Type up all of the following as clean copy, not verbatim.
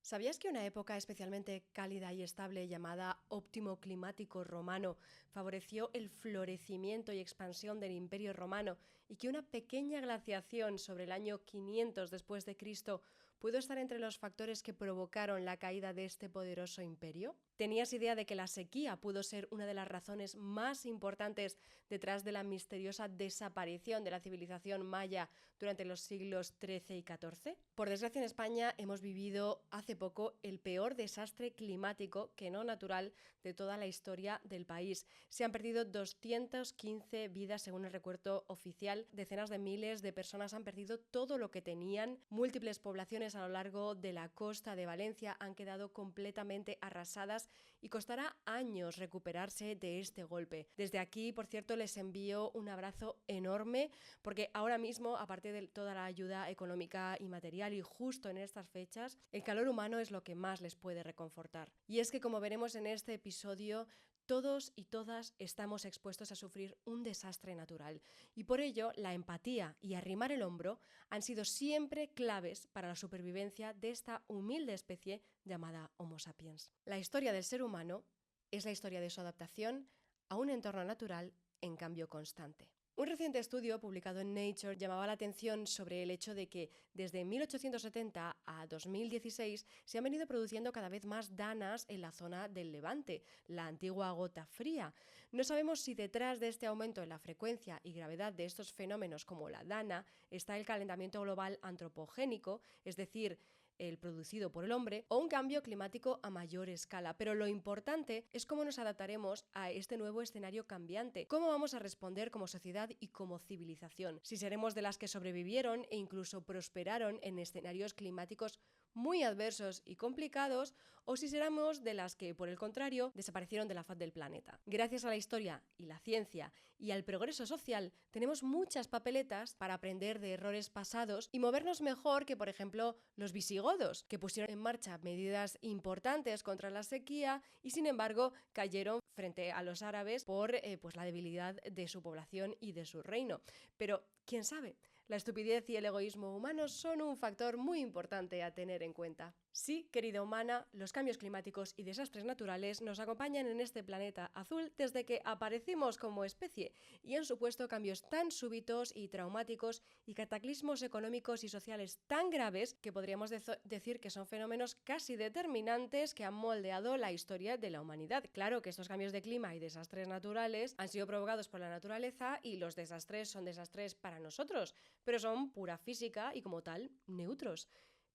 ¿Sabías que una época especialmente cálida y estable llamada Óptimo Climático Romano favoreció el florecimiento y expansión del Imperio Romano y que una pequeña glaciación sobre el año 500 después de Cristo pudo estar entre los factores que provocaron la caída de este poderoso imperio? ¿Tenías idea de que la sequía pudo ser una de las razones más importantes detrás de la misteriosa desaparición de la civilización maya durante los siglos XIII y XIV? Por desgracia, en España hemos vivido hace poco el peor desastre climático, que no natural, de toda la historia del país. Se han perdido 215 vidas según el recuento oficial, decenas de miles de personas han perdido todo lo que tenían, múltiples poblaciones a lo largo de la costa de Valencia han quedado completamente arrasadas y costará años recuperarse de este golpe. Desde aquí, por cierto, les envío un abrazo enorme porque ahora mismo, aparte de toda la ayuda económica y material y justo en estas fechas, el calor humano es lo que más les puede reconfortar. Y es que, como veremos en este episodio, todos y todas estamos expuestos a sufrir un desastre natural y por ello la empatía y arrimar el hombro han sido siempre claves para la supervivencia de esta humilde especie llamada Homo sapiens. La historia del ser humano es la historia de su adaptación a un entorno natural en cambio constante. Un reciente estudio publicado en Nature llamaba la atención sobre el hecho de que desde 1870 a 2016 se han venido produciendo cada vez más danas en la zona del Levante, la antigua Gota Fría. No sabemos si detrás de este aumento en la frecuencia y gravedad de estos fenómenos como la dana está el calentamiento global antropogénico, es decir, el producido por el hombre, o un cambio climático a mayor escala. Pero lo importante es cómo nos adaptaremos a este nuevo escenario cambiante, cómo vamos a responder como sociedad y como civilización, si seremos de las que sobrevivieron e incluso prosperaron en escenarios climáticos muy adversos y complicados, o si seremos de las que, por el contrario, desaparecieron de la faz del planeta. Gracias a la historia y la ciencia y al progreso social, tenemos muchas papeletas para aprender de errores pasados y movernos mejor que, por ejemplo, los visigodos, que pusieron en marcha medidas importantes contra la sequía y, sin embargo, cayeron frente a los árabes por la debilidad de su población y de su reino. Pero, ¿quién sabe? La estupidez y el egoísmo humanos son un factor muy importante a tener en cuenta. Sí, querida humana, los cambios climáticos y desastres naturales nos acompañan en este planeta azul desde que aparecimos como especie y han supuesto cambios tan súbitos y traumáticos y cataclismos económicos y sociales tan graves que podríamos decir que son fenómenos casi determinantes que han moldeado la historia de la humanidad. Claro que estos cambios de clima y desastres naturales han sido provocados por la naturaleza y los desastres son desastres para nosotros, pero son pura física y como tal neutros.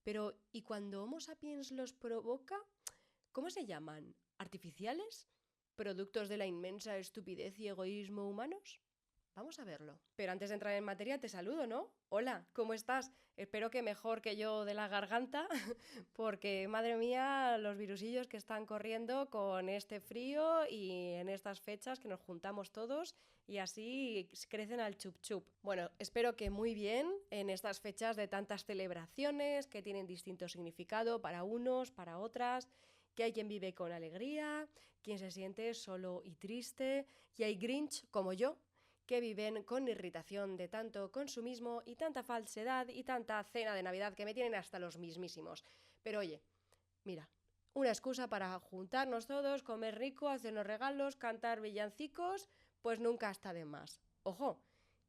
Pero, ¿y cuando Homo sapiens los provoca? ¿Cómo se llaman? ¿Artificiales? ¿Productos de la inmensa estupidez y egoísmo humanos? Vamos a verlo. Pero antes de entrar en materia te saludo, ¿no? Hola, ¿cómo estás? Espero que mejor que yo de la garganta, porque madre mía, los virusillos que están corriendo con este frío y en estas fechas que nos juntamos todos y así crecen al chup chup. Bueno, espero que muy bien en estas fechas de tantas celebraciones que tienen distinto significado para unos, para otras, que hay quien vive con alegría, quien se siente solo y triste, y hay Grinch como yo, que viven con irritación de tanto consumismo y tanta falsedad y tanta cena de Navidad que me tienen hasta los mismísimos. Pero oye, mira, una excusa para juntarnos todos, comer rico, hacernos regalos, cantar villancicos, pues nunca está de más. ¡Ojo!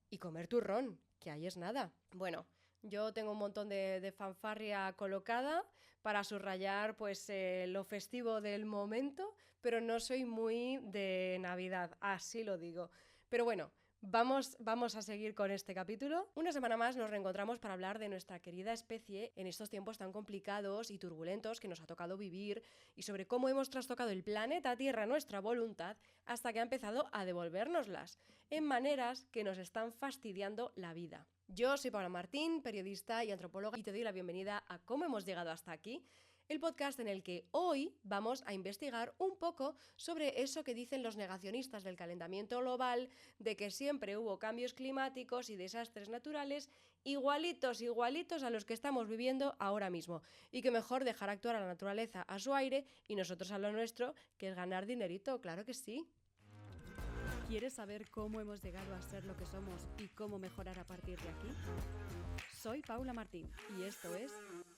Y comer turrón, que ahí es nada. Bueno, yo tengo un montón de fanfarria colocada para subrayar pues lo festivo del momento, pero no soy muy de Navidad, así lo digo. Pero bueno, Vamos a seguir con este capítulo. Una semana más nos reencontramos para hablar de nuestra querida especie en estos tiempos tan complicados y turbulentos que nos ha tocado vivir y sobre cómo hemos trastocado el planeta Tierra a nuestra voluntad hasta que ha empezado a devolvérnoslas en maneras que nos están fastidiando la vida. Yo soy Paula Martín, periodista y antropóloga, y te doy la bienvenida a Cómo hemos llegado hasta aquí, el podcast en el que hoy vamos a investigar un poco sobre eso que dicen los negacionistas del calentamiento global, de que siempre hubo cambios climáticos y desastres naturales igualitos a los que estamos viviendo ahora mismo, y que mejor dejar actuar a la naturaleza a su aire y nosotros a lo nuestro, que es ganar dinerito, claro que sí. ¿Quieres saber cómo hemos llegado a ser lo que somos y cómo mejorar a partir de aquí? Soy Paula Martín y esto es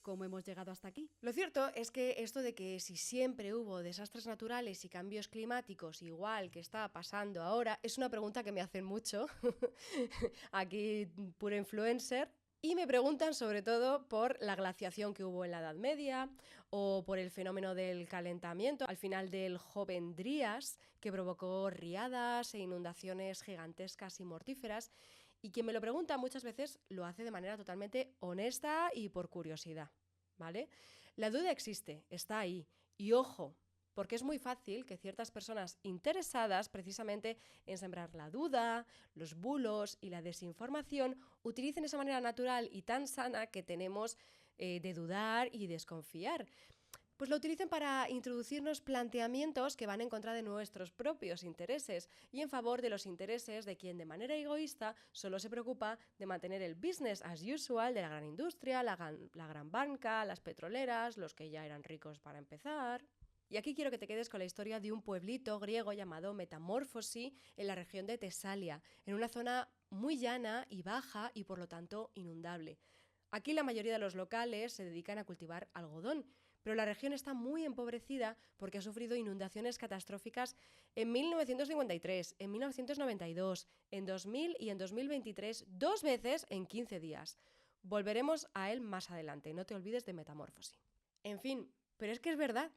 cómo hemos llegado hasta aquí. Lo cierto es que esto de que si siempre hubo desastres naturales y cambios climáticos igual que está pasando ahora es una pregunta que me hacen mucho. Aquí puro influencer. Y me preguntan sobre todo por la glaciación que hubo en la Edad Media o por el fenómeno del calentamiento al final del Joven Drías, que provocó riadas e inundaciones gigantescas y mortíferas. Y quien me lo pregunta muchas veces lo hace de manera totalmente honesta y por curiosidad, ¿vale? La duda existe, está ahí. Y ojo, porque es muy fácil que ciertas personas interesadas precisamente en sembrar la duda, los bulos y la desinformación utilicen esa manera natural y tan sana que tenemos de dudar y desconfiar. Pues lo utilicen para introducirnos planteamientos que van en contra de nuestros propios intereses y en favor de los intereses de quien de manera egoísta solo se preocupa de mantener el business as usual de la gran industria, la gran banca, las petroleras, los que ya eran ricos para empezar. Y aquí quiero que te quedes con la historia de un pueblito griego llamado Metamorfosi en la región de Tesalia, en una zona muy llana y baja y por lo tanto inundable. Aquí la mayoría de los locales se dedican a cultivar algodón, pero la región está muy empobrecida porque ha sufrido inundaciones catastróficas en 1953, en 1992, en 2000 y en 2023, 2 veces en 15 días. Volveremos a él más adelante, no te olvides de Metamorfosi. En fin, pero es que es verdad.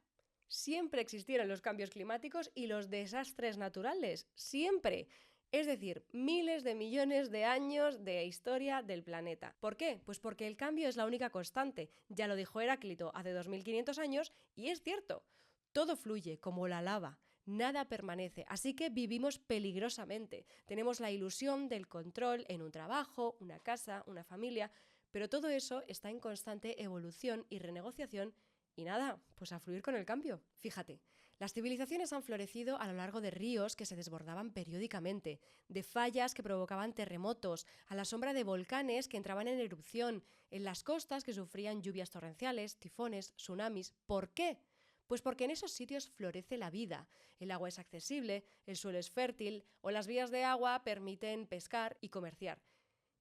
Siempre existieron los cambios climáticos y los desastres naturales. Siempre. Es decir, miles de millones de años de historia del planeta. ¿Por qué? Pues porque el cambio es la única constante. Ya lo dijo Heráclito hace 2500 años y es cierto. Todo fluye como la lava. Nada permanece, así que vivimos peligrosamente. Tenemos la ilusión del control en un trabajo, una casa, una familia, pero todo eso está en constante evolución y renegociación y nada, pues a fluir con el cambio. Fíjate, las civilizaciones han florecido a lo largo de ríos que se desbordaban periódicamente, de fallas que provocaban terremotos, a la sombra de volcanes que entraban en erupción, en las costas que sufrían lluvias torrenciales, tifones, tsunamis. ¿Por qué? Pues porque en esos sitios florece la vida. El agua es accesible, el suelo es fértil o las vías de agua permiten pescar y comerciar.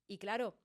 Y claro,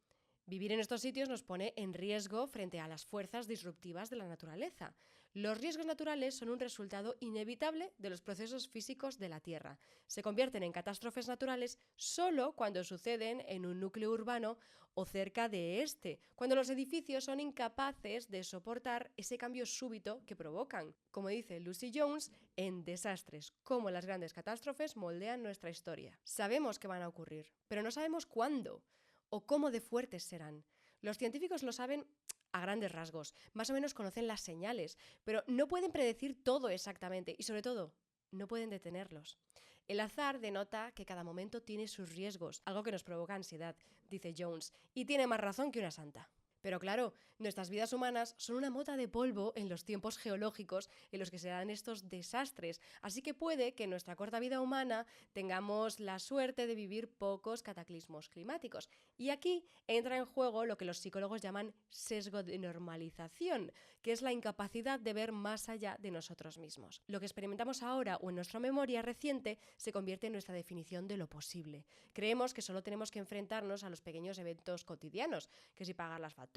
vivir en estos sitios nos pone en riesgo frente a las fuerzas disruptivas de la naturaleza. Los riesgos naturales son un resultado inevitable de los procesos físicos de la Tierra. Se convierten en catástrofes naturales solo cuando suceden en un núcleo urbano o cerca de este, cuando los edificios son incapaces de soportar ese cambio súbito que provocan. Como dice Lucy Jones, en Desastres, cómo las grandes catástrofes moldean nuestra historia. Sabemos que van a ocurrir, pero no sabemos cuándo o cómo de fuertes serán. Los científicos lo saben a grandes rasgos, más o menos conocen las señales, pero no pueden predecir todo exactamente y sobre todo, no pueden detenerlos. El azar denota que cada momento tiene sus riesgos, algo que nos provoca ansiedad, dice Jones, y tiene más razón que una santa. Pero claro, nuestras vidas humanas son una mota de polvo en los tiempos geológicos en los que se dan estos desastres, así que puede que en nuestra corta vida humana tengamos la suerte de vivir pocos cataclismos climáticos. Y aquí entra en juego lo que los psicólogos llaman sesgo de normalización, que es la incapacidad de ver más allá de nosotros mismos. Lo que experimentamos ahora o en nuestra memoria reciente se convierte en nuestra definición de lo posible. Creemos que solo tenemos que enfrentarnos a los pequeños eventos cotidianos, que si pagar las facturas,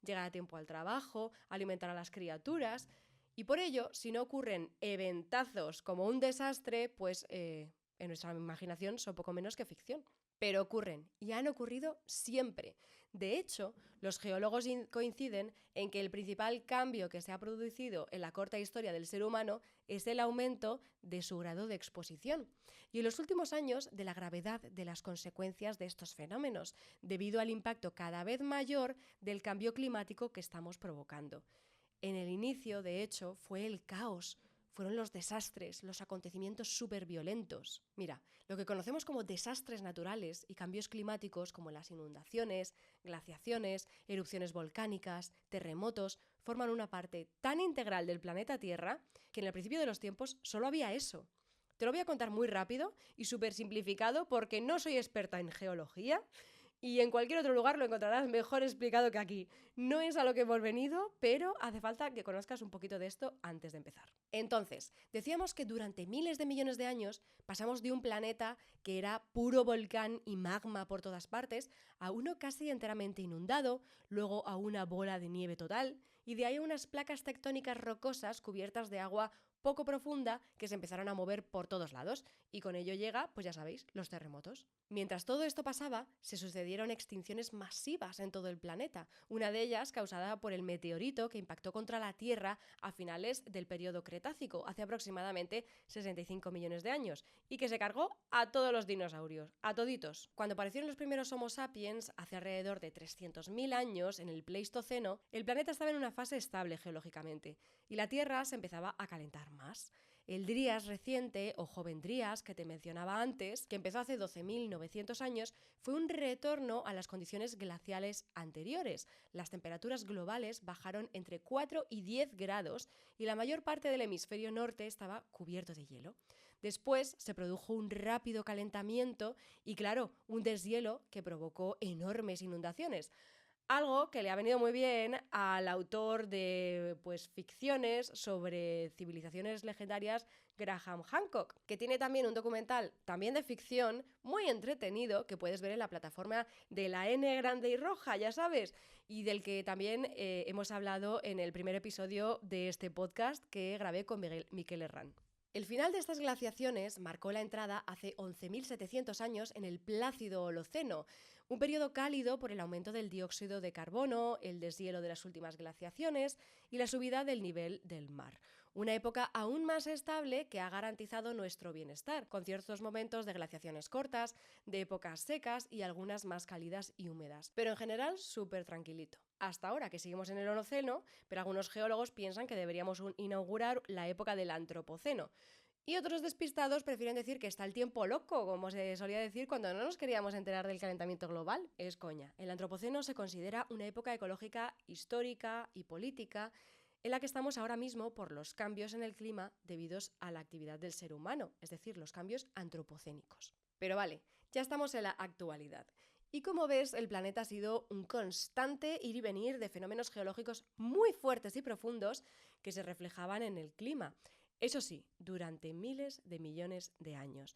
llegar a tiempo al trabajo, alimentar a las criaturas. Y por ello, si no ocurren eventazos como un desastre, pues en nuestra imaginación son poco menos que ficción. Pero ocurren, y han ocurrido siempre. De hecho, los geólogos coinciden en que el principal cambio que se ha producido en la corta historia del ser humano es el aumento de su grado de exposición. Y en los últimos años, de la gravedad de las consecuencias de estos fenómenos, debido al impacto cada vez mayor del cambio climático que estamos provocando. En el inicio, de hecho, fue el caos. Fueron los desastres, los acontecimientos superviolentos. Mira, lo que conocemos como desastres naturales y cambios climáticos como las inundaciones, glaciaciones, erupciones volcánicas, terremotos, forman una parte tan integral del planeta Tierra que en el principio de los tiempos solo había eso. Te lo voy a contar muy rápido y súper simplificado porque no soy experta en geología y en cualquier otro lugar lo encontrarás mejor explicado que aquí. No es a lo que hemos venido, pero hace falta que conozcas un poquito de esto antes de empezar. Entonces, decíamos que durante miles de millones de años pasamos de un planeta que era puro volcán y magma por todas partes a uno casi enteramente inundado, luego a una bola de nieve total y de ahí unas placas tectónicas rocosas cubiertas de agua poco profunda que se empezaron a mover por todos lados, y con ello llega, pues ya sabéis, los terremotos. Mientras todo esto pasaba, se sucedieron extinciones masivas en todo el planeta, una de ellas causada por el meteorito que impactó contra la Tierra a finales del periodo Cretácico, hace aproximadamente 65 millones de años, y que se cargó a todos los dinosaurios, a toditos. Cuando aparecieron los primeros Homo sapiens, hace alrededor de 300.000 años, en el Pleistoceno, el planeta estaba en una fase estable geológicamente, y la Tierra se empezaba a calentar más. El Drías reciente, o joven Drías, que te mencionaba antes, que empezó hace 12.900 años, fue un retorno a las condiciones glaciales anteriores. Las temperaturas globales bajaron entre 4 y 10 grados y la mayor parte del hemisferio norte estaba cubierto de hielo. Después se produjo un rápido calentamiento y, claro, un deshielo que provocó enormes inundaciones. Algo que le ha venido muy bien al autor de ficciones sobre civilizaciones legendarias, Graham Hancock, que tiene también un documental, también de ficción, muy entretenido, que puedes ver en la plataforma de la N grande y roja, ya sabes, y del que también hemos hablado en el primer episodio de este podcast que grabé con Miquel Herrán. El final de estas glaciaciones marcó la entrada hace 11.700 años en el Plácido Holoceno, un periodo cálido por el aumento del dióxido de carbono, el deshielo de las últimas glaciaciones y la subida del nivel del mar. Una época aún más estable que ha garantizado nuestro bienestar, con ciertos momentos de glaciaciones cortas, de épocas secas y algunas más cálidas y húmedas. Pero en general, súper tranquilito. Hasta ahora que seguimos en el Holoceno, pero algunos geólogos piensan que deberíamos inaugurar la época del Antropoceno. Y otros despistados prefieren decir que está el tiempo loco, como se solía decir cuando no nos queríamos enterar del calentamiento global. Es coña. El Antropoceno se considera una época ecológica histórica y política en la que estamos ahora mismo por los cambios en el clima debidos a la actividad del ser humano, es decir, los cambios antropocénicos. Pero vale, ya estamos en la actualidad. Y como ves, el planeta ha sido un constante ir y venir de fenómenos geológicos muy fuertes y profundos que se reflejaban en el clima. Eso sí, durante miles de millones de años.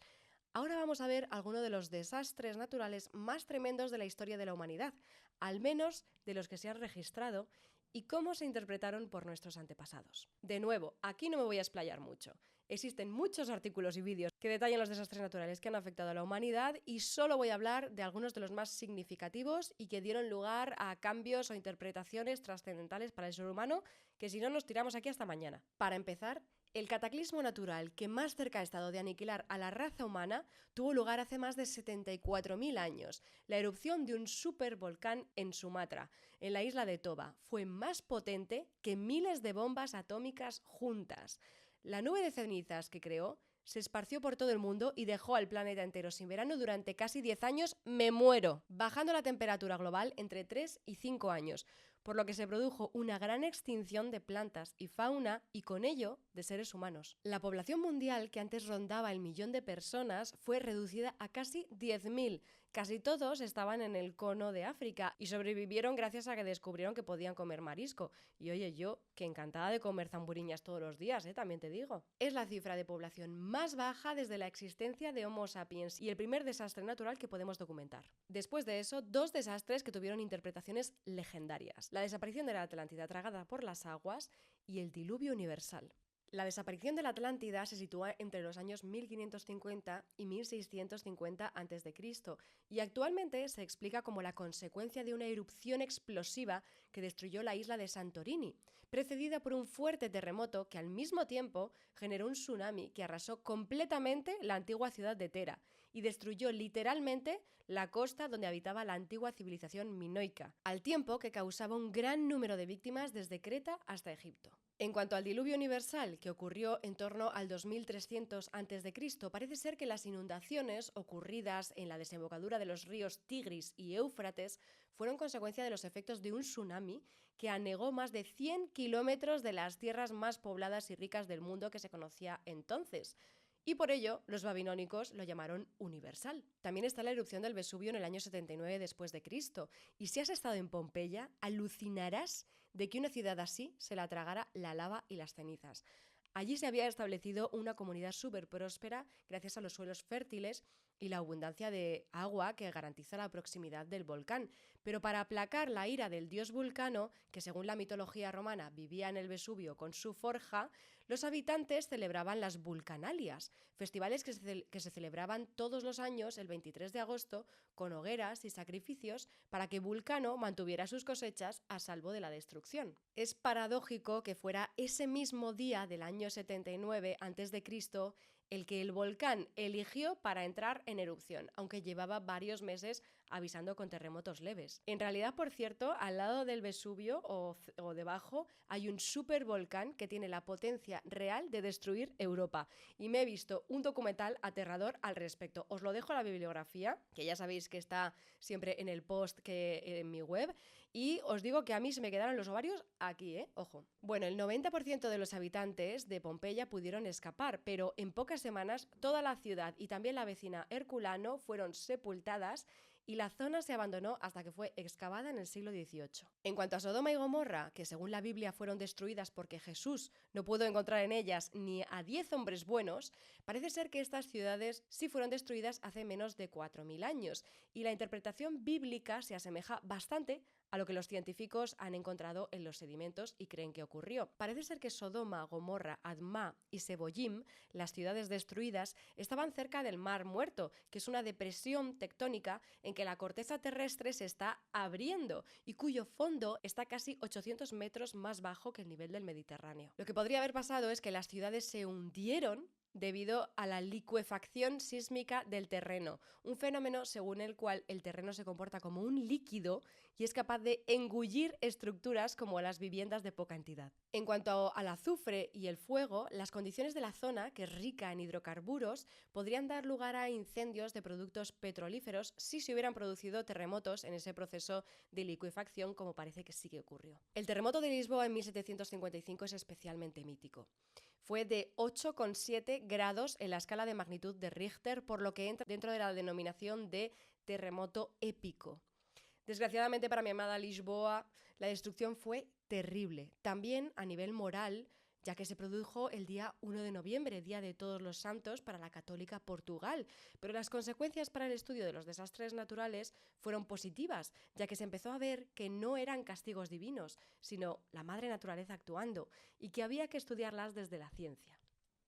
Ahora vamos a ver algunos de los desastres naturales más tremendos de la historia de la humanidad, al menos de los que se han registrado, y cómo se interpretaron por nuestros antepasados. De nuevo, aquí no me voy a explayar mucho. Existen muchos artículos y vídeos que detallan los desastres naturales que han afectado a la humanidad y solo voy a hablar de algunos de los más significativos y que dieron lugar a cambios o interpretaciones trascendentales para el ser humano, que si no nos tiramos aquí hasta mañana. Para empezar, el cataclismo natural que más cerca ha estado de aniquilar a la raza humana tuvo lugar hace más de 74.000 años. La erupción de un supervolcán en Sumatra, en la isla de Toba, fue más potente que miles de bombas atómicas juntas. La nube de cenizas que creó se esparció por todo el mundo y dejó al planeta entero sin verano durante casi 10 años, me muero, bajando la temperatura global entre 3 y 5 años, por lo que se produjo una gran extinción de plantas y fauna y con ello de seres humanos. La población mundial, que antes rondaba el 1.000.000 de personas, fue reducida a casi 10.000. Casi todos estaban en el cono de África y sobrevivieron gracias a que descubrieron que podían comer marisco. Y oye, yo, que encantada de comer zamburiñas todos los días, también te digo. Es la cifra de población más baja desde la existencia de Homo sapiens y el primer desastre natural que podemos documentar. Después de eso, dos desastres que tuvieron interpretaciones legendarias: la desaparición de la Atlántida tragada por las aguas y el diluvio universal. La desaparición de la Atlántida se sitúa entre los años 1550 y 1650 a.C. y actualmente se explica como la consecuencia de una erupción explosiva que destruyó la isla de Santorini, precedida por un fuerte terremoto que al mismo tiempo generó un tsunami que arrasó completamente la antigua ciudad de Tera y destruyó literalmente la costa donde habitaba la antigua civilización minoica, al tiempo que causaba un gran número de víctimas desde Creta hasta Egipto. En cuanto al diluvio universal, que ocurrió en torno al 2300 a.C., parece ser que las inundaciones ocurridas en la desembocadura de los ríos Tigris y Éufrates fueron consecuencia de los efectos de un tsunami que anegó más de 100 kilómetros de las tierras más pobladas y ricas del mundo que se conocía entonces. Y por ello, los babilónicos lo llamaron universal. También está la erupción del Vesubio en el año 79 después de Cristo. Y si has estado en Pompeya, alucinarás de que una ciudad así se la tragara la lava y las cenizas. Allí se había establecido una comunidad súper próspera gracias a los suelos fértiles y la abundancia de agua que garantiza la proximidad del volcán. Pero para aplacar la ira del dios Vulcano, que según la mitología romana vivía en el Vesubio con su forja, los habitantes celebraban las Vulcanalias, festivales que se celebraban todos los años el 23 de agosto con hogueras y sacrificios para que Vulcano mantuviera sus cosechas a salvo de la destrucción. Es paradójico que fuera ese mismo día del año 79 a.C. el que el volcán eligió para entrar en erupción, aunque llevaba varios meses avisando con terremotos leves. En realidad, por cierto, al lado del Vesubio o debajo hay un supervolcán que tiene la potencia real de destruir Europa. Y me he visto un documental aterrador al respecto. Os lo dejo en la bibliografía, que ya sabéis que está siempre en el post en mi web. Y os digo que a mí se me quedaron los ovarios aquí, ojo. Bueno, el 90% de los habitantes de Pompeya pudieron escapar, pero en pocas semanas toda la ciudad y también la vecina Herculano fueron sepultadas y la zona se abandonó hasta que fue excavada en el siglo XVIII. En cuanto a Sodoma y Gomorra, que según la Biblia fueron destruidas porque Jesús no pudo encontrar en ellas ni a 10 hombres buenos, parece ser que estas ciudades sí fueron destruidas hace menos de 4.000 años, y la interpretación bíblica se asemeja bastante a lo que los científicos han encontrado en los sedimentos y creen que ocurrió. Parece ser que Sodoma, Gomorra, Admá y Seboyim, las ciudades destruidas, estaban cerca del Mar Muerto, que es una depresión tectónica en que la corteza terrestre se está abriendo y cuyo fondo está casi 800 metros más bajo que el nivel del Mediterráneo. Lo que podría haber pasado es que las ciudades se hundieron debido a la licuefacción sísmica del terreno, un fenómeno según el cual el terreno se comporta como un líquido y es capaz de engullir estructuras como las viviendas de poca entidad. En cuanto al azufre y el fuego, las condiciones de la zona, que es rica en hidrocarburos, podrían dar lugar a incendios de productos petrolíferos si se hubieran producido terremotos en ese proceso de licuefacción, como parece que sí que ocurrió. El terremoto de Lisboa en 1755 es especialmente mítico. Fue de 8,7 grados en la escala de magnitud de Richter, por lo que entra dentro de la denominación de terremoto épico. Desgraciadamente para mi amada Lisboa, la destrucción fue terrible, también a nivel moral, ya que se produjo el día 1 de noviembre, Día de Todos los Santos para la católica Portugal, pero las consecuencias para el estudio de los desastres naturales fueron positivas, ya que se empezó a ver que no eran castigos divinos, sino la madre naturaleza actuando, y que había que estudiarlas desde la ciencia.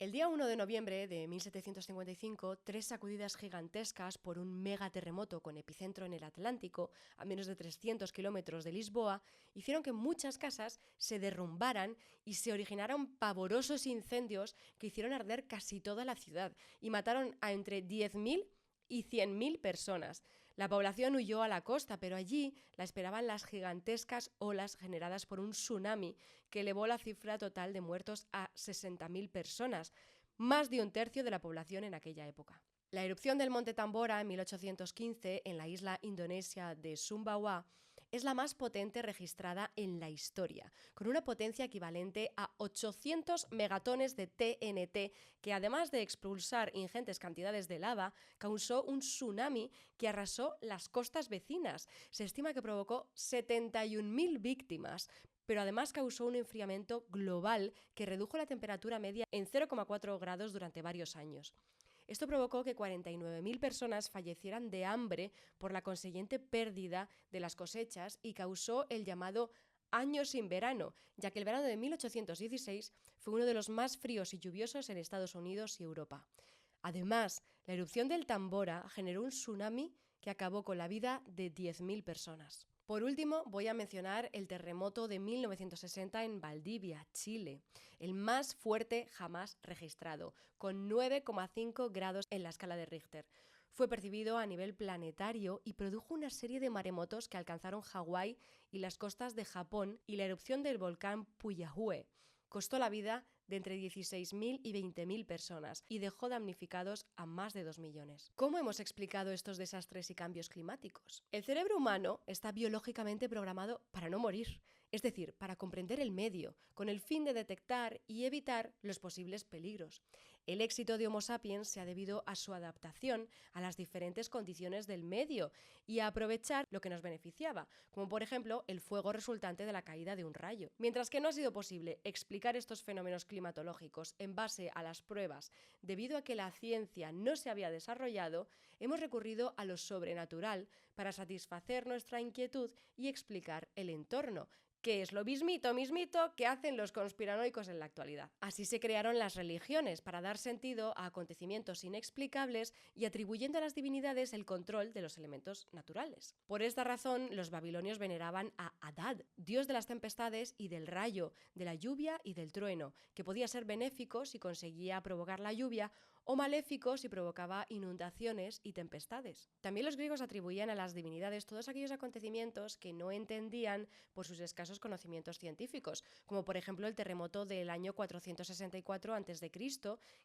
El día 1 de noviembre de 1755, 3 sacudidas gigantescas por un megaterremoto con epicentro en el Atlántico, a menos de 300 kilómetros de Lisboa, hicieron que muchas casas se derrumbaran y se originaron pavorosos incendios que hicieron arder casi toda la ciudad y mataron a entre 10.000 y 100.000 personas. La población huyó a la costa, pero allí la esperaban las gigantescas olas generadas por un tsunami que elevó la cifra total de muertos a 60.000 personas, más de un tercio de la población en aquella época. La erupción del monte Tambora en 1815 en la isla indonesia de Sumbawa es la más potente registrada en la historia, con una potencia equivalente a 800 megatones de TNT, que además de expulsar ingentes cantidades de lava, causó un tsunami que arrasó las costas vecinas. Se estima que provocó 71.000 víctimas, pero además causó un enfriamiento global que redujo la temperatura media en 0,4 grados durante varios años. Esto provocó que 49.000 personas fallecieran de hambre por la consiguiente pérdida de las cosechas y causó el llamado Año sin verano, ya que el verano de 1816 fue uno de los más fríos y lluviosos en Estados Unidos y Europa. Además, la erupción del Tambora generó un tsunami que acabó con la vida de 10.000 personas. Por último, voy a mencionar el terremoto de 1960 en Valdivia, Chile, el más fuerte jamás registrado, con 9,5 grados en la escala de Richter. Fue percibido a nivel planetario y produjo una serie de maremotos que alcanzaron Hawái y las costas de Japón, y la erupción del volcán Puyahue costó la vida de entre 16.000 y 20.000 personas y dejó damnificados a más de 2 millones. ¿Cómo hemos explicado estos desastres y cambios climáticos? El cerebro humano está biológicamente programado para no morir, es decir, para comprender el medio, con el fin de detectar y evitar los posibles peligros. El éxito de Homo sapiens se ha debido a su adaptación a las diferentes condiciones del medio y a aprovechar lo que nos beneficiaba, como por ejemplo el fuego resultante de la caída de un rayo. Mientras que no ha sido posible explicar estos fenómenos climatológicos en base a las pruebas debido a que la ciencia no se había desarrollado, hemos recurrido a lo sobrenatural para satisfacer nuestra inquietud y explicar el entorno, que es lo mismito que hacen los conspiranoicos en la actualidad. Así se crearon las religiones, para dar sentido a acontecimientos inexplicables y atribuyendo a las divinidades el control de los elementos naturales. Por esta razón, los babilonios veneraban a Adad, dios de las tempestades y del rayo, de la lluvia y del trueno, que podía ser benéfico si conseguía provocar la lluvia o maléfico si provocaba inundaciones y tempestades. También los griegos atribuían a las divinidades todos aquellos acontecimientos que no entendían por sus escasos conocimientos científicos, como por ejemplo el terremoto del año 464 a.C.,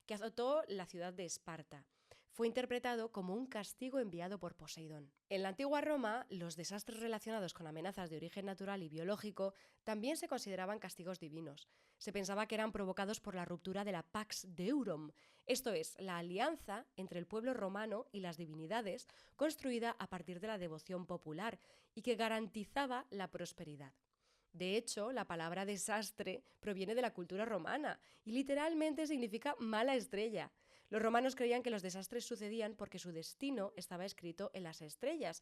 que azotó la ciudad de Esparta. Fue interpretado como un castigo enviado por Poseidón. En la antigua Roma, los desastres relacionados con amenazas de origen natural y biológico también se consideraban castigos divinos. Se pensaba que eran provocados por la ruptura de la Pax Deorum, esto es, la alianza entre el pueblo romano y las divinidades, construida a partir de la devoción popular y que garantizaba la prosperidad. De hecho, la palabra desastre proviene de la cultura romana y literalmente significa mala estrella. Los romanos creían que los desastres sucedían porque su destino estaba escrito en las estrellas,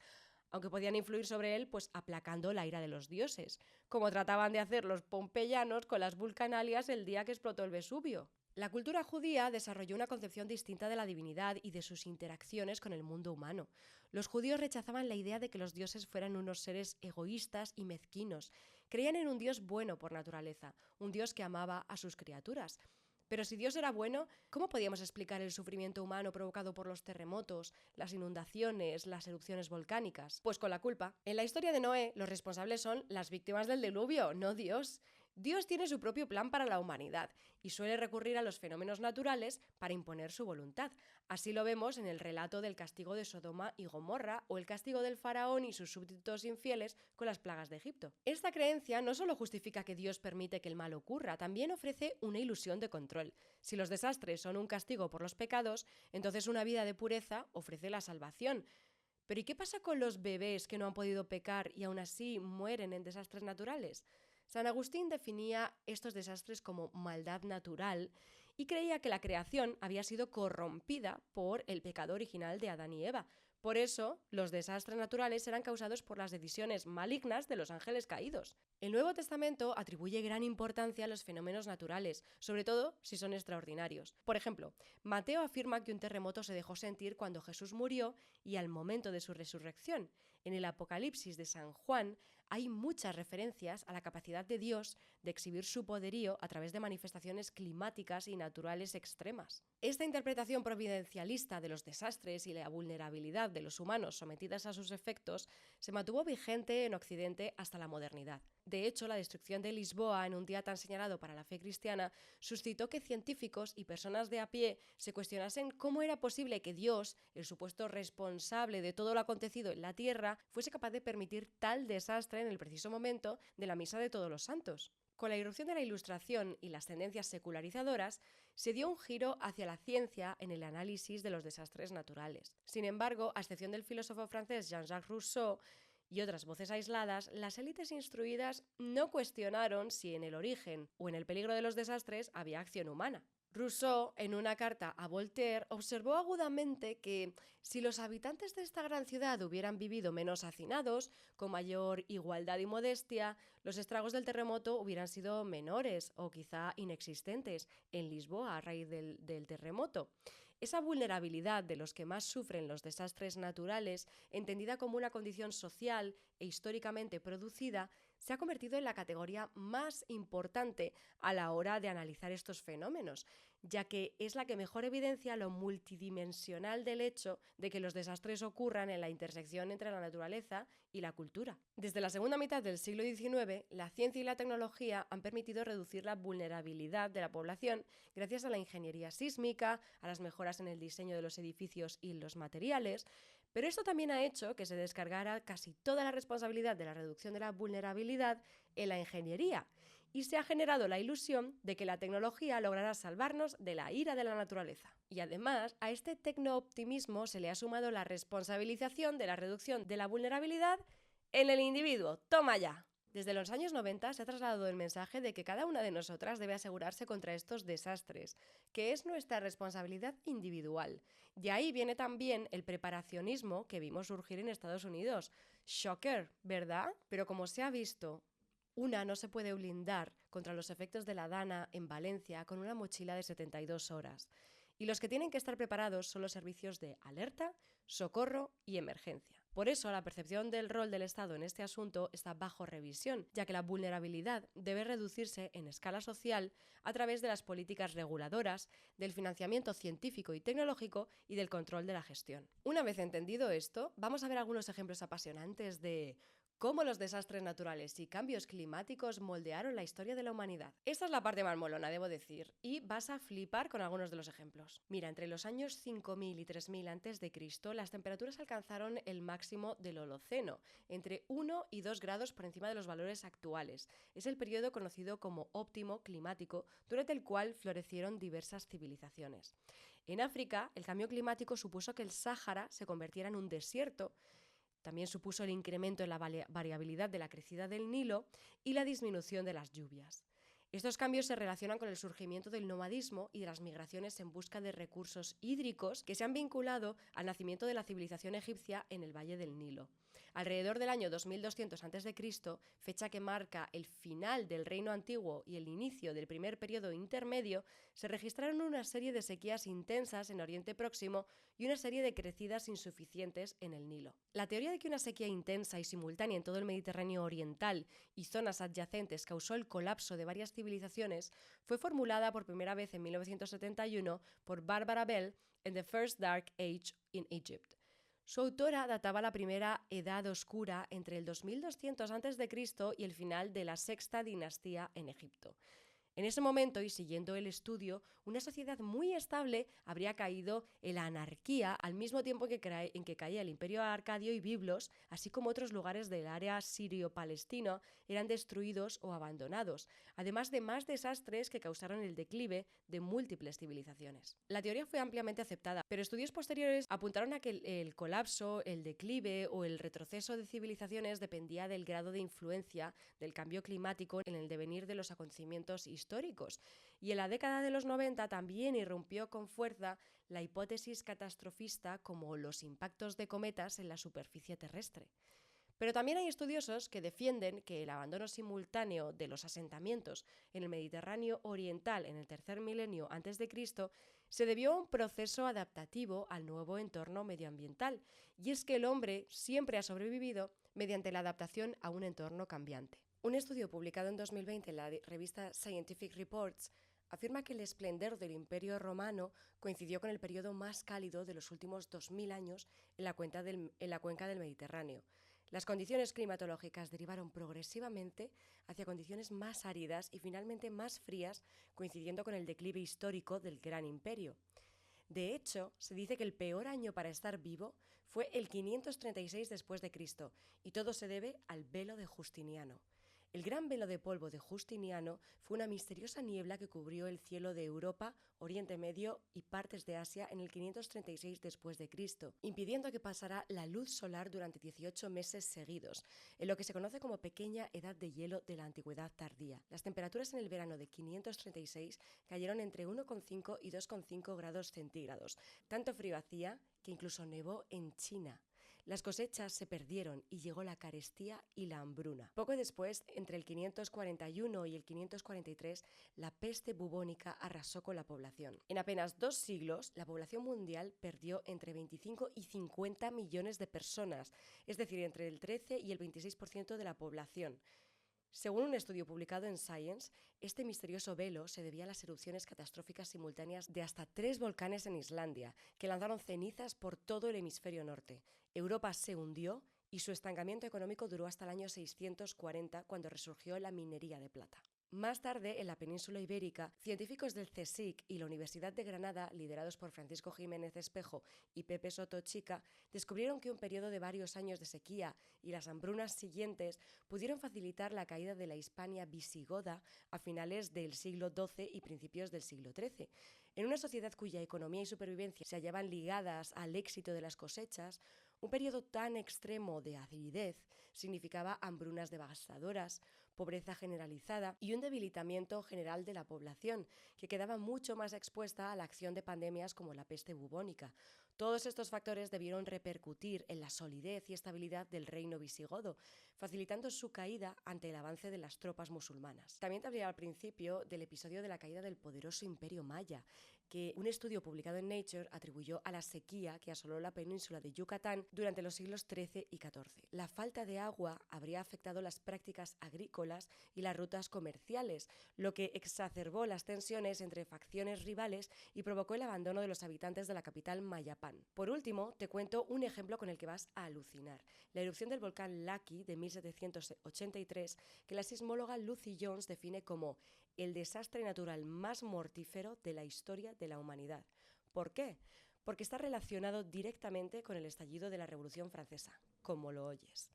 aunque podían influir sobre él pues aplacando la ira de los dioses, como trataban de hacer los pompeyanos con las vulcanalias el día que explotó el Vesubio. La cultura judía desarrolló una concepción distinta de la divinidad y de sus interacciones con el mundo humano. Los judíos rechazaban la idea de que los dioses fueran unos seres egoístas y mezquinos. Creían en un Dios bueno por naturaleza, un Dios que amaba a sus criaturas. Pero si Dios era bueno, ¿cómo podíamos explicar el sufrimiento humano provocado por los terremotos, las inundaciones, las erupciones volcánicas? Pues con la culpa. En la historia de Noé, los responsables son las víctimas del diluvio, no Dios. Dios tiene su propio plan para la humanidad y suele recurrir a los fenómenos naturales para imponer su voluntad. Así lo vemos en el relato del castigo de Sodoma y Gomorra o el castigo del faraón y sus súbditos infieles con las plagas de Egipto. Esta creencia no solo justifica que Dios permite que el mal ocurra, también ofrece una ilusión de control. Si los desastres son un castigo por los pecados, entonces una vida de pureza ofrece la salvación. Pero ¿y qué pasa con los bebés que no han podido pecar y aún así mueren en desastres naturales? San Agustín definía estos desastres como maldad natural y creía que la creación había sido corrompida por el pecado original de Adán y Eva. Por eso, los desastres naturales eran causados por las decisiones malignas de los ángeles caídos. El Nuevo Testamento atribuye gran importancia a los fenómenos naturales, sobre todo si son extraordinarios. Por ejemplo, Mateo afirma que un terremoto se dejó sentir cuando Jesús murió y al momento de su resurrección. En el Apocalipsis de San Juan hay muchas referencias a la capacidad de Dios de exhibir su poderío a través de manifestaciones climáticas y naturales extremas. Esta interpretación providencialista de los desastres y la vulnerabilidad de los humanos sometidas a sus efectos se mantuvo vigente en Occidente hasta la modernidad. De hecho, la destrucción de Lisboa en un día tan señalado para la fe cristiana suscitó que científicos y personas de a pie se cuestionasen cómo era posible que Dios, el supuesto responsable de todo lo acontecido en la tierra, fuese capaz de permitir tal desastre en el preciso momento de la Misa de Todos los Santos. Con la irrupción de la Ilustración y las tendencias secularizadoras, se dio un giro hacia la ciencia en el análisis de los desastres naturales. Sin embargo, a excepción del filósofo francés Jean-Jacques Rousseau y otras voces aisladas, las élites instruidas no cuestionaron si en el origen o en el peligro de los desastres había acción humana. Rousseau, en una carta a Voltaire, observó agudamente que si los habitantes de esta gran ciudad hubieran vivido menos hacinados, con mayor igualdad y modestia, los estragos del terremoto hubieran sido menores o quizá inexistentes en Lisboa a raíz del terremoto. Esa vulnerabilidad de los que más sufren los desastres naturales, entendida como una condición social e históricamente producida, se ha convertido en la categoría más importante a la hora de analizar estos fenómenos, ya que es la que mejor evidencia lo multidimensional del hecho de que los desastres ocurran en la intersección entre la naturaleza y la cultura. Desde la segunda mitad del siglo XIX, la ciencia y la tecnología han permitido reducir la vulnerabilidad de la población gracias a la ingeniería sísmica, a las mejoras en el diseño de los edificios y los materiales, pero esto también ha hecho que se descargara casi toda la responsabilidad de la reducción de la vulnerabilidad en la ingeniería y se ha generado la ilusión de que la tecnología logrará salvarnos de la ira de la naturaleza. Y además, a este tecnooptimismo se le ha sumado la responsabilización de la reducción de la vulnerabilidad en el individuo. ¡Toma ya! Desde los años 90 se ha trasladado el mensaje de que cada una de nosotras debe asegurarse contra estos desastres, que es nuestra responsabilidad individual. Y ahí viene también el preparacionismo que vimos surgir en Estados Unidos. Shocker, ¿verdad? Pero como se ha visto, una no se puede blindar contra los efectos de la Dana en Valencia con una mochila de 72 horas. Y los que tienen que estar preparados son los servicios de alerta, socorro y emergencia. Por eso, la percepción del rol del Estado en este asunto está bajo revisión, ya que la vulnerabilidad debe reducirse en escala social a través de las políticas reguladoras, del financiamiento científico y tecnológico y del control de la gestión. Una vez entendido esto, vamos a ver algunos ejemplos apasionantes de cómo los desastres naturales y cambios climáticos moldearon la historia de la humanidad. Esta es la parte más molona, debo decir, y vas a flipar con algunos de los ejemplos. Mira, entre los años 5000 y 3000 a.C., las temperaturas alcanzaron el máximo del Holoceno, entre 1 y 2 grados por encima de los valores actuales. Es el periodo conocido como óptimo climático, durante el cual florecieron diversas civilizaciones. En África, el cambio climático supuso que el Sáhara se convirtiera en un desierto. También supuso el incremento en la variabilidad de la crecida del Nilo y la disminución de las lluvias. Estos cambios se relacionan con el surgimiento del nomadismo y de las migraciones en busca de recursos hídricos que se han vinculado al nacimiento de la civilización egipcia en el Valle del Nilo. Alrededor del año 2200 a.C., fecha que marca el final del Reino Antiguo y el inicio del primer periodo intermedio, se registraron una serie de sequías intensas en Oriente Próximo y una serie de crecidas insuficientes en el Nilo. La teoría de que una sequía intensa y simultánea en todo el Mediterráneo oriental y zonas adyacentes causó el colapso de varias civilizaciones fue formulada por primera vez en 1971 por Barbara Bell en The First Dark Age in Egypt. Su autora databa la primera edad oscura entre el 2200 a.C. y el final de la sexta dinastía en Egipto. En ese momento, y siguiendo el estudio, una sociedad muy estable habría caído en la anarquía al mismo tiempo en que caía el imperio arcadio y Biblos, así como otros lugares del área sirio-palestina, eran destruidos o abandonados, además de más desastres que causaron el declive de múltiples civilizaciones. La teoría fue ampliamente aceptada, pero estudios posteriores apuntaron a que el colapso, el declive o el retroceso de civilizaciones dependía del grado de influencia del cambio climático en el devenir de los acontecimientos históricos. Y en la década de los 90 también irrumpió con fuerza la hipótesis catastrofista como los impactos de cometas en la superficie terrestre. Pero también hay estudiosos que defienden que el abandono simultáneo de los asentamientos en el Mediterráneo oriental en el tercer milenio a.C. se debió a un proceso adaptativo al nuevo entorno medioambiental, y es que el hombre siempre ha sobrevivido mediante la adaptación a un entorno cambiante. Un estudio publicado en 2020 en la revista Scientific Reports afirma que el esplendor del Imperio Romano coincidió con el periodo más cálido de los últimos 2000 años en la cuenca del Mediterráneo. Las condiciones climatológicas derivaron progresivamente hacia condiciones más áridas y finalmente más frías, coincidiendo con el declive histórico del Gran Imperio. De hecho, se dice que el peor año para estar vivo fue el 536 después de Cristo, y todo se debe al velo de Justiniano. El gran velo de polvo de Justiniano fue una misteriosa niebla que cubrió el cielo de Europa, Oriente Medio y partes de Asia en el 536 después de Cristo, impidiendo que pasara la luz solar durante 18 meses seguidos, en lo que se conoce como pequeña edad de hielo de la antigüedad tardía. Las temperaturas en el verano de 536 cayeron entre 1,5 y 2,5 grados centígrados. Tanto frío hacía que incluso nevó en China. Las cosechas se perdieron y llegó la carestía y la hambruna. Poco después, entre el 541 y el 543, la peste bubónica arrasó con la población. En apenas 2 siglos, la población mundial perdió entre 25 y 50 millones de personas, es decir, entre el 13 y el 26% de la población. Según un estudio publicado en Science, este misterioso velo se debía a las erupciones catastróficas simultáneas de hasta 3 volcanes en Islandia, que lanzaron cenizas por todo el hemisferio norte. Europa se hundió y su estancamiento económico duró hasta el año 640, cuando resurgió la minería de plata. Más tarde, en la península ibérica, científicos del CSIC y la Universidad de Granada, liderados por Francisco Jiménez Espejo y Pepe Soto Chica, descubrieron que un periodo de varios años de sequía y las hambrunas siguientes pudieron facilitar la caída de la Hispania visigoda a finales del siglo XII y principios del siglo XIII. En una sociedad cuya economía y supervivencia se hallaban ligadas al éxito de las cosechas, un periodo tan extremo de aridez significaba hambrunas devastadoras, pobreza generalizada y un debilitamiento general de la población, que quedaba mucho más expuesta a la acción de pandemias como la peste bubónica. Todos estos factores debieron repercutir en la solidez y estabilidad del reino visigodo, facilitando su caída ante el avance de las tropas musulmanas. También te hablé al principio del episodio de la caída del poderoso imperio maya, que un estudio publicado en Nature atribuyó a la sequía que asoló la península de Yucatán durante los siglos XIII y XIV. La falta de agua habría afectado las prácticas agrícolas y las rutas comerciales, lo que exacerbó las tensiones entre facciones rivales y provocó el abandono de los habitantes de la capital Mayapán. Por último, te cuento un ejemplo con el que vas a alucinar: la erupción del volcán Laki de 1783, que la sismóloga Lucy Jones define como el desastre natural más mortífero de la historia de la humanidad. ¿Por qué? Porque está relacionado directamente con el estallido de la Revolución Francesa, como lo oyes.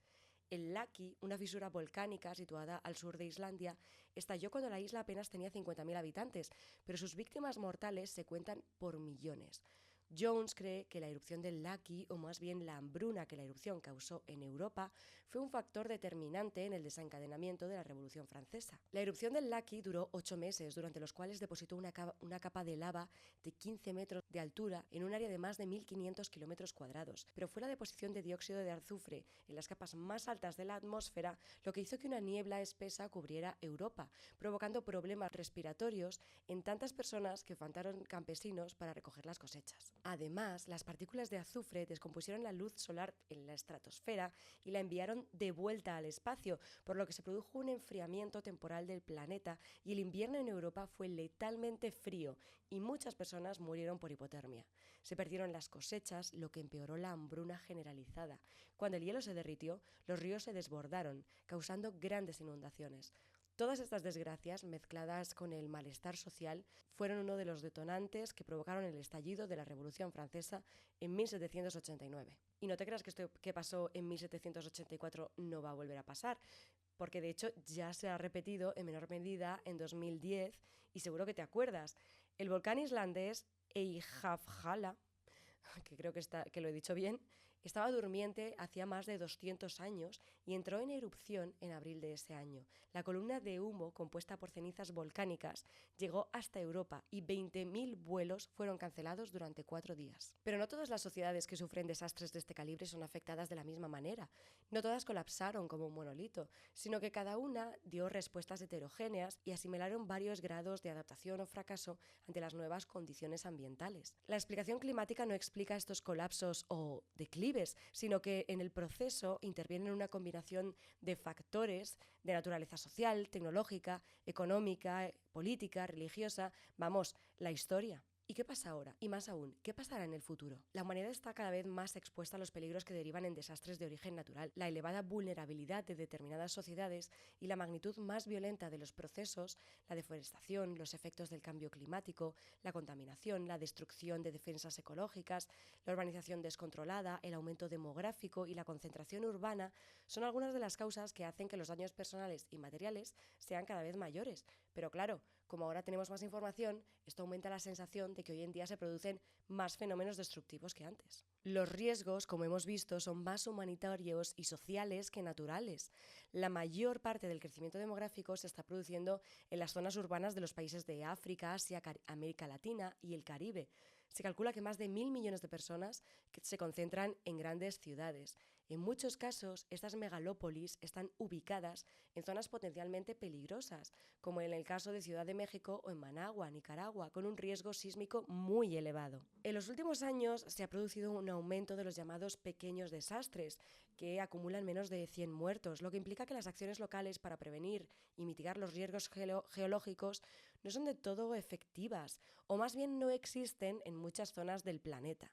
El Laki, una fisura volcánica situada al sur de Islandia, estalló cuando la isla apenas tenía 50.000 habitantes, pero sus víctimas mortales se cuentan por millones. Jones cree que la erupción del Laki, o más bien la hambruna que la erupción causó en Europa, fue un factor determinante en el desencadenamiento de la Revolución Francesa. La erupción del Laki duró 8 meses, durante los cuales depositó una capa de lava de 15 metros de altura en un área de más de 1.500 kilómetros cuadrados. Pero fue la deposición de dióxido de azufre en las capas más altas de la atmósfera lo que hizo que una niebla espesa cubriera Europa, provocando problemas respiratorios en tantas personas que faltaron campesinos para recoger las cosechas. Además, las partículas de azufre descompusieron la luz solar en la estratosfera y la enviaron de vuelta al espacio, por lo que se produjo un enfriamiento temporal del planeta y el invierno en Europa fue letalmente frío y muchas personas murieron por hipotermia. Se perdieron las cosechas, lo que empeoró la hambruna generalizada. Cuando el hielo se derritió, los ríos se desbordaron, causando grandes inundaciones. Todas estas desgracias, mezcladas con el malestar social, fueron uno de los detonantes que provocaron el estallido de la Revolución Francesa en 1789. Y no te creas que esto que pasó en 1784 no va a volver a pasar, porque de hecho ya se ha repetido en menor medida en 2010 y seguro que te acuerdas. El volcán islandés Eyjafjallajökull, que creo que lo he dicho bien, estaba durmiente hacía más de 200 años y entró en erupción en abril de ese año. La columna de humo, compuesta por cenizas volcánicas, llegó hasta Europa y 20.000 vuelos fueron cancelados durante 4 días. Pero no todas las sociedades que sufren desastres de este calibre son afectadas de la misma manera. No todas colapsaron como un monolito, sino que cada una dio respuestas heterogéneas y asimilaron varios grados de adaptación o fracaso ante las nuevas condiciones ambientales. La explicación climática no explica estos colapsos o declives, sino que en el proceso intervienen una combinación de factores de naturaleza social, tecnológica, económica, política, religiosa, vamos, la historia. ¿Y qué pasa ahora? Y más aún, ¿qué pasará en el futuro? La humanidad está cada vez más expuesta a los peligros que derivan en desastres de origen natural. La elevada vulnerabilidad de determinadas sociedades y la magnitud más violenta de los procesos, la deforestación, los efectos del cambio climático, la contaminación, la destrucción de defensas ecológicas, la urbanización descontrolada, el aumento demográfico y la concentración urbana son algunas de las causas que hacen que los daños personales y materiales sean cada vez mayores. Pero claro, como ahora tenemos más información, esto aumenta la sensación de que hoy en día se producen más fenómenos destructivos que antes. Los riesgos, como hemos visto, son más humanitarios y sociales que naturales. La mayor parte del crecimiento demográfico se está produciendo en las zonas urbanas de los países de África, Asia, América Latina y el Caribe. Se calcula que más de 1.000 millones de personas se concentran en grandes ciudades. En muchos casos, estas megalópolis están ubicadas en zonas potencialmente peligrosas, como en el caso de Ciudad de México o en Managua, Nicaragua, con un riesgo sísmico muy elevado. En los últimos años se ha producido un aumento de los llamados pequeños desastres, que acumulan menos de 100 muertos, lo que implica que las acciones locales para prevenir y mitigar los riesgos geológicos no son de todo efectivas, o más bien no existen en muchas zonas del planeta.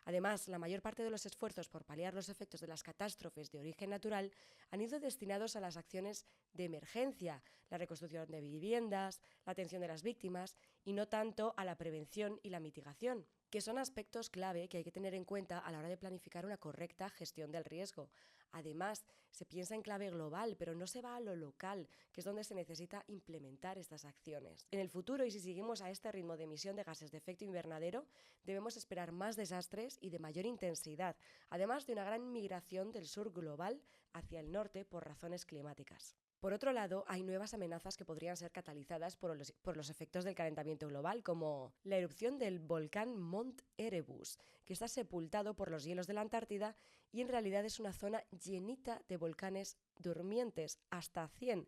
Además, la mayor parte de los esfuerzos por paliar los efectos de las catástrofes de origen natural han ido destinados a las acciones de emergencia, la reconstrucción de viviendas, la atención de las víctimas y no tanto a la prevención y la mitigación, que son aspectos clave que hay que tener en cuenta a la hora de planificar una correcta gestión del riesgo. Además, se piensa en clave global, pero no se va a lo local, que es donde se necesita implementar estas acciones. En el futuro, y si seguimos a este ritmo de emisión de gases de efecto invernadero, debemos esperar más desastres y de mayor intensidad, además de una gran migración del sur global hacia el norte por razones climáticas. Por otro lado, hay nuevas amenazas que podrían ser catalizadas por los efectos del calentamiento global, como la erupción del volcán Mont Erebus, que está sepultado por los hielos de la Antártida y en realidad es una zona llenita de volcanes durmientes, hasta 100,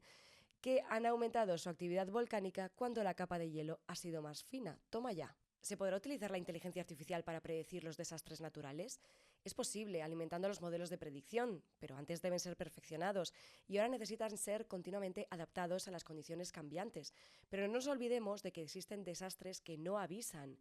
que han aumentado su actividad volcánica cuando la capa de hielo ha sido más fina. Toma ya. ¿Se podrá utilizar la inteligencia artificial para predecir los desastres naturales? Es posible, alimentando los modelos de predicción, pero antes deben ser perfeccionados y ahora necesitan ser continuamente adaptados a las condiciones cambiantes. Pero no nos olvidemos de que existen desastres que no avisan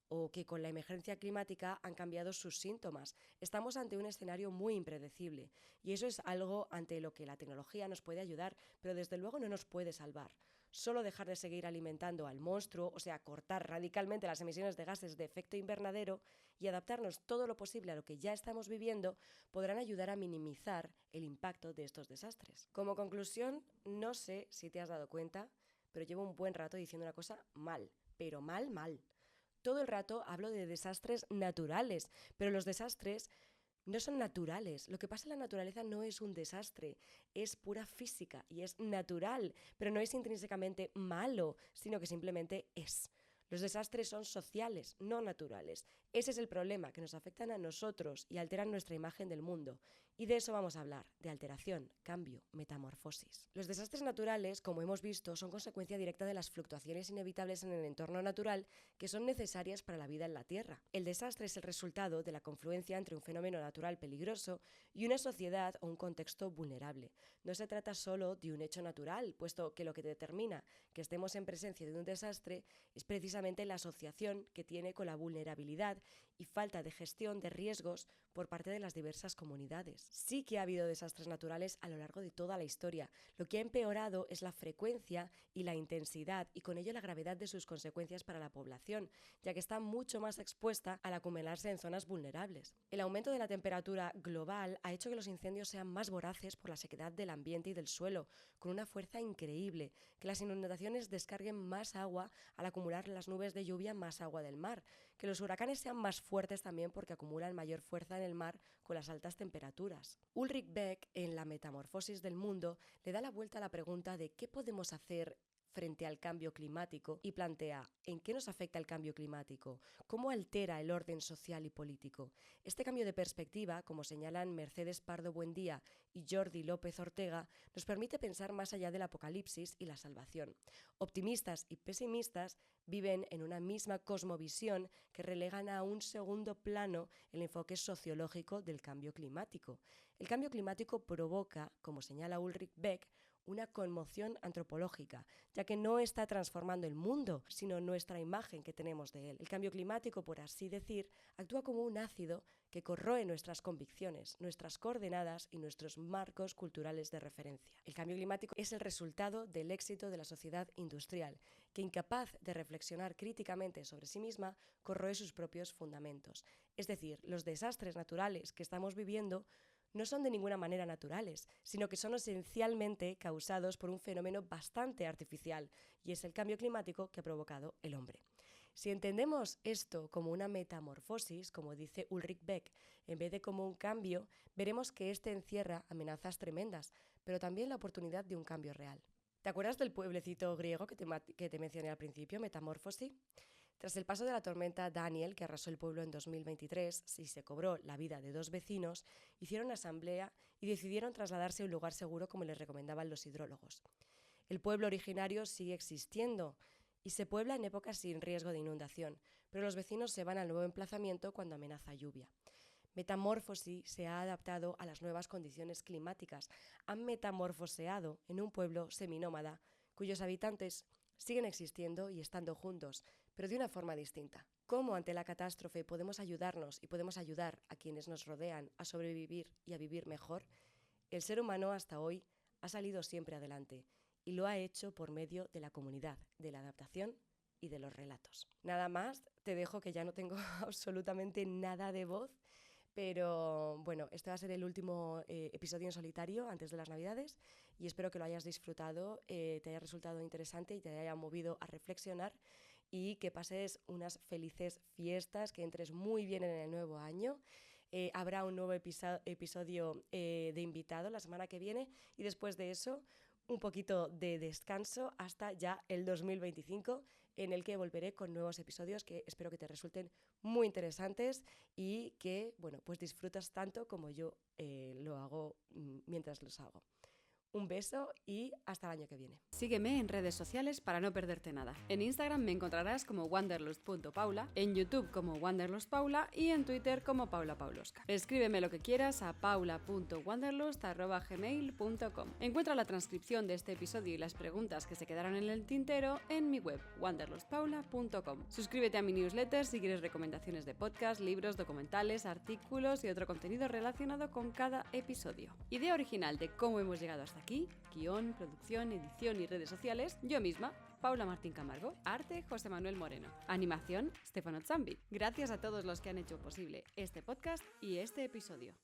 o que con la emergencia climática han cambiado sus síntomas. Estamos ante un escenario muy impredecible y eso es algo ante lo que la tecnología nos puede ayudar, pero desde luego no nos puede salvar. Solo dejar de seguir alimentando al monstruo, o sea, cortar radicalmente las emisiones de gases de efecto invernadero y adaptarnos todo lo posible a lo que ya estamos viviendo, podrán ayudar a minimizar el impacto de estos desastres. Como conclusión, no sé si te has dado cuenta, pero llevo un buen rato diciendo una cosa mal, pero mal. Todo el rato hablo de desastres naturales, pero los desastres no son naturales. Lo que pasa en la naturaleza no es un desastre, es pura física y es natural, pero no es intrínsecamente malo, sino que simplemente es. Los desastres son sociales, no naturales. Ese es el problema, que nos afectan a nosotros y alteran nuestra imagen del mundo. Y de eso vamos a hablar, de alteración, cambio, metamorfosis. Los desastres naturales, como hemos visto, son consecuencia directa de las fluctuaciones inevitables en el entorno natural que son necesarias para la vida en la Tierra. El desastre es el resultado de la confluencia entre un fenómeno natural peligroso y una sociedad o un contexto vulnerable. No se trata solo de un hecho natural, puesto que lo que determina que estemos en presencia de un desastre es precisamente la asociación que tiene con la vulnerabilidad y falta de gestión de riesgos por parte de las diversas comunidades. Sí que ha habido desastres naturales a lo largo de toda la historia. Lo que ha empeorado es la frecuencia y la intensidad y con ello la gravedad de sus consecuencias para la población, ya que está mucho más expuesta al acumularse en zonas vulnerables. El aumento de la temperatura global ha hecho que los incendios sean más voraces por la sequedad del ambiente y del suelo, con una fuerza increíble, que las inundaciones descarguen más agua al acumular las nubes de lluvia más agua del mar, que los huracanes sean más fuertes también porque acumulan mayor fuerza en el mar con las altas temperaturas. Ulrich Beck, en La metamorfosis del mundo, le da la vuelta a la pregunta de qué podemos hacer frente al cambio climático y plantea ¿en qué nos afecta el cambio climático? ¿Cómo altera el orden social y político? Este cambio de perspectiva, como señalan Mercedes Pardo Buendía y Jordi López Ortega, nos permite pensar más allá del apocalipsis y la salvación. Optimistas y pesimistas viven en una misma cosmovisión que relegan a un segundo plano el enfoque sociológico del cambio climático. El cambio climático provoca, como señala Ulrich Beck, una conmoción antropológica, ya que no está transformando el mundo, sino nuestra imagen que tenemos de él. El cambio climático, por así decir, actúa como un ácido que corroe nuestras convicciones, nuestras coordenadas y nuestros marcos culturales de referencia. El cambio climático es el resultado del éxito de la sociedad industrial, que incapaz de reflexionar críticamente sobre sí misma, corroe sus propios fundamentos. Es decir, los desastres naturales que estamos viviendo no son de ninguna manera naturales, sino que son esencialmente causados por un fenómeno bastante artificial, y es el cambio climático que ha provocado el hombre. Si entendemos esto como una metamorfosis, como dice Ulrich Beck, en vez de como un cambio, veremos que este encierra amenazas tremendas, pero también la oportunidad de un cambio real. ¿Te acuerdas del pueblecito griego que te mencioné al principio, Metamorfosis? Tras el paso de la tormenta Daniel, que arrasó el pueblo en 2023 y se cobró la vida de 2 vecinos, hicieron asamblea y decidieron trasladarse a un lugar seguro como les recomendaban los hidrólogos. El pueblo originario sigue existiendo y se puebla en épocas sin riesgo de inundación, pero los vecinos se van al nuevo emplazamiento cuando amenaza lluvia. Metamorfosis se ha adaptado a las nuevas condiciones climáticas, han metamorfoseado en un pueblo seminómada cuyos habitantes siguen existiendo y estando juntos, pero de una forma distinta. Cómo ante la catástrofe podemos ayudarnos y podemos ayudar a quienes nos rodean a sobrevivir y a vivir mejor. El ser humano hasta hoy ha salido siempre adelante y lo ha hecho por medio de la comunidad, de la adaptación y de los relatos. Nada más, te dejo que ya no tengo absolutamente nada de voz, pero bueno, este va a ser el último episodio en solitario antes de las Navidades y espero que lo hayas disfrutado, te haya resultado interesante y te haya movido a reflexionar y que pases unas felices fiestas, que entres muy bien en el nuevo año. Habrá un nuevo episodio de invitado la semana que viene y después de eso un poquito de descanso hasta ya el 2025, en el que volveré con nuevos episodios que espero que te resulten muy interesantes y que, bueno, pues disfrutas tanto como yo lo hago mientras los hago. Un beso y hasta el año que viene. Sígueme en redes sociales para no perderte nada. En Instagram me encontrarás como wanderlust.paula, en YouTube como wanderlustpaula y en Twitter como paulapauloska. Escríbeme lo que quieras a paula.wanderlust@gmail.com. Encuentra la transcripción de este episodio y las preguntas que se quedaron en el tintero en mi web, wanderlustpaula.com. Suscríbete a mi newsletter si quieres recomendaciones de podcast, libros, documentales, artículos y otro contenido relacionado con cada episodio. Idea original de cómo hemos llegado hasta aquí, guión, producción, edición y redes sociales, yo misma, Paula Martín Camargo. Arte, José Manuel Moreno. Animación, Stefano Zambi. Gracias a todos los que han hecho posible este podcast y este episodio.